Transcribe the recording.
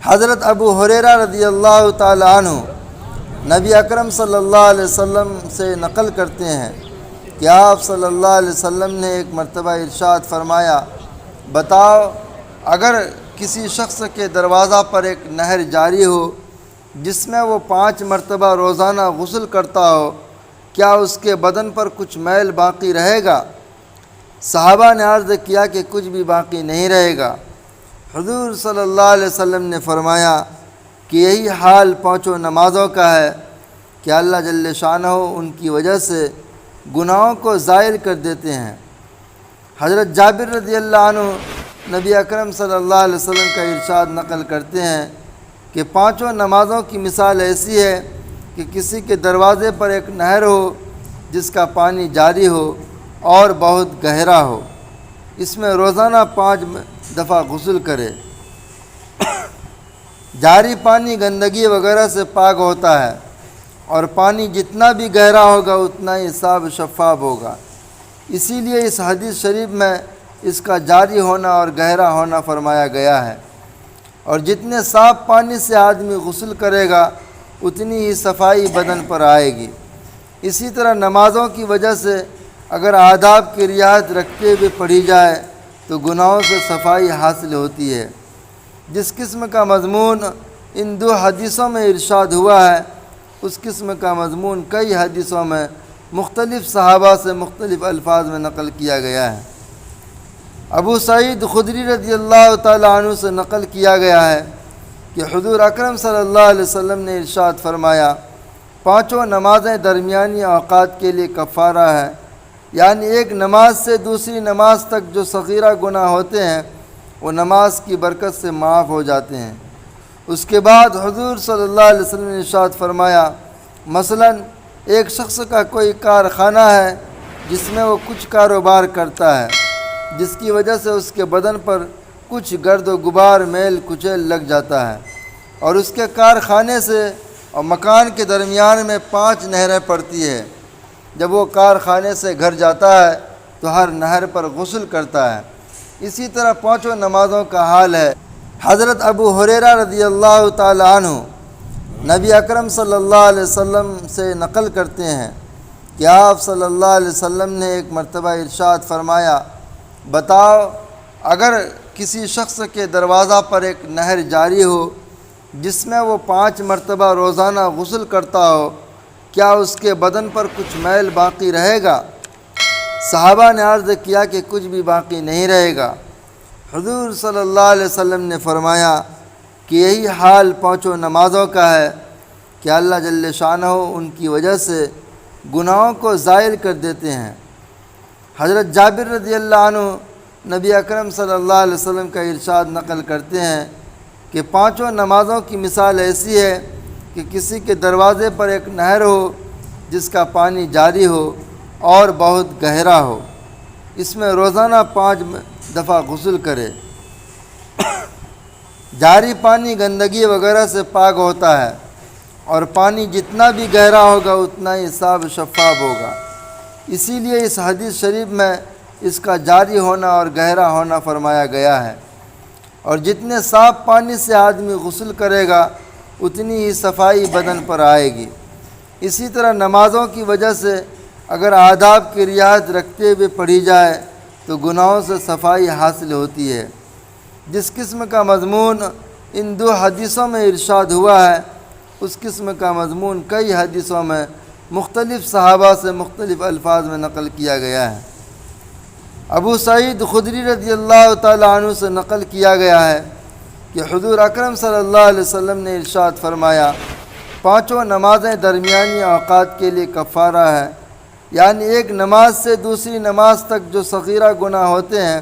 حضرت ابو ہریرہ رضی اللہ تعالی عنہ نبی اکرم صلی اللہ علیہ وسلم سے نقل کرتے ہیں کہ آپ صلی اللہ علیہ وسلم نے ایک مرتبہ ارشاد فرمایا، بتاؤ اگر کسی شخص کے دروازہ پر ایک نہر جاری ہو جس میں وہ 5 مرتبہ روزانہ غسل کرتا ہو، کیا اس کے بدن پر کچھ میل باقی رہے گا؟ صحابہ نے عرض کیا کہ کچھ بھی باقی نہیں رہے گا۔ حضور صلی اللہ علیہ وسلم نے فرمایا کہ یہی حال 5 نمازوں کا ہے کہ اللہ جل شانہ ان کی وجہ سے گناہوں کو زائل کر دیتے ہیں۔ حضرت جابر رضی اللہ عنہ نبی اکرم صلی اللہ علیہ وسلم کا ارشاد نقل کرتے ہیں کہ 5 نمازوں کی مثال ایسی ہے کہ کسی کے دروازے پر ایک نہر ہو جس کا پانی جاری ہو اور بہت گہرا ہو، اس میں روزانہ 5 دفعہ غسل کرے۔ جاری پانی گندگی وغیرہ سے پاک ہوتا ہے اور پانی جتنا بھی گہرا ہوگا اتنا ہی صاف شفاف ہوگا، اسی لیے اس حدیث شریف میں اس کا جاری ہونا اور گہرا ہونا فرمایا گیا ہے۔ اور جتنے صاف پانی سے آدمی غسل کرے گا اتنی ہی صفائی بدن پر آئے گی۔ اسی طرح نمازوں کی وجہ سے اگر آداب کی رعایت رکھتے ہوئے پڑھی جائے تو گناہوں سے صفائی حاصل ہوتی ہے۔ جس قسم کا مضمون ان 2 حدیثوں میں ارشاد ہوا ہے اس قسم کا مضمون کئی حدیثوں میں مختلف صحابہ سے مختلف الفاظ میں نقل کیا گیا ہے۔ ابو سعید خدری رضی اللہ تعالی عنہ سے نقل کیا گیا ہے کہ حضور اکرم صلی اللہ علیہ وسلم نے ارشاد فرمایا، 5 نمازیں درمیانی اوقات کے لیے کفارہ ہے، یعنی ایک نماز سے دوسری نماز تک جو صغیرہ گناہ ہوتے ہیں وہ نماز کی برکت سے معاف ہو جاتے ہیں۔ اس کے بعد حضور صلی اللہ علیہ وسلم نے ارشاد فرمایا، مثلا ایک شخص کا کوئی کارخانہ ہے جس میں وہ کچھ کاروبار کرتا ہے جس کی وجہ سے اس کے بدن پر کچھ گرد و غبار میل کچیل لگ جاتا ہے، اور اس کے کارخانے سے اور مکان کے درمیان میں 5 نہریں پڑتی ہے۔ جب وہ کارخانے سے گھر جاتا ہے تو ہر نہر پر غسل کرتا ہے۔ اسی طرح 5 نمازوں کا حال ہے۔ حضرت ابو ہریرہ رضی اللہ تعالی عنہ نبی اکرم صلی اللہ علیہ وسلم سے نقل کرتے ہیں کہ آپ صلی اللہ علیہ وسلم نے ایک مرتبہ ارشاد فرمایا، بتاؤ اگر کسی شخص کے دروازہ پر ایک نہر جاری ہو جس میں وہ 5 مرتبہ روزانہ غسل کرتا ہو، کیا اس کے بدن پر کچھ میل باقی رہے گا؟ صحابہ نے عرض کیا کہ کچھ بھی باقی نہیں رہے گا۔ حضور صلی اللہ علیہ وسلم نے فرمایا کہ یہی حال 5 نمازوں کا ہے کہ اللہ جل شانہ ان کی وجہ سے گناہوں کو زائل کر دیتے ہیں۔ حضرت جابر رضی اللہ عنہ نبی اکرم صلی اللہ علیہ وسلم کا ارشاد نقل کرتے ہیں کہ 5 نمازوں کی مثال ایسی ہے کہ کسی کے دروازے پر ایک نہر ہو جس کا پانی جاری ہو اور بہت گہرا ہو، اس میں روزانہ 5 دفعہ غسل کرے۔ جاری پانی گندگی وغیرہ سے پاک ہوتا ہے اور پانی جتنا بھی گہرا ہوگا اتنا ہی صاف شفاف ہوگا، اسی لیے اس حدیث شریف میں اس کا جاری ہونا اور گہرا ہونا فرمایا گیا ہے۔ اور جتنے صاف پانی سے آدمی غسل کرے گا اتنی ہی صفائی بدن پر آئے گی۔ اسی طرح نمازوں کی وجہ سے اگر آداب کی رعایت رکھتے ہوئے پڑھی جائے تو گناہوں سے صفائی حاصل ہوتی ہے۔ جس قسم کا مضمون ان 2 حدیثوں میں ارشاد ہوا ہے اس قسم کا مضمون کئی حدیثوں میں مختلف صحابہ سے مختلف الفاظ میں نقل کیا گیا ہے۔ ابو سعید خدری رضی اللہ تعالی عنہ سے نقل کیا گیا ہے کہ حضور اکرم صلی اللہ علیہ وسلم نے ارشاد فرمایا، 5 نمازیں درمیانی اوقات کے لیے کفارہ ہے، یعنی ایک نماز سے دوسری نماز تک جو صغیرہ گناہ ہوتے ہیں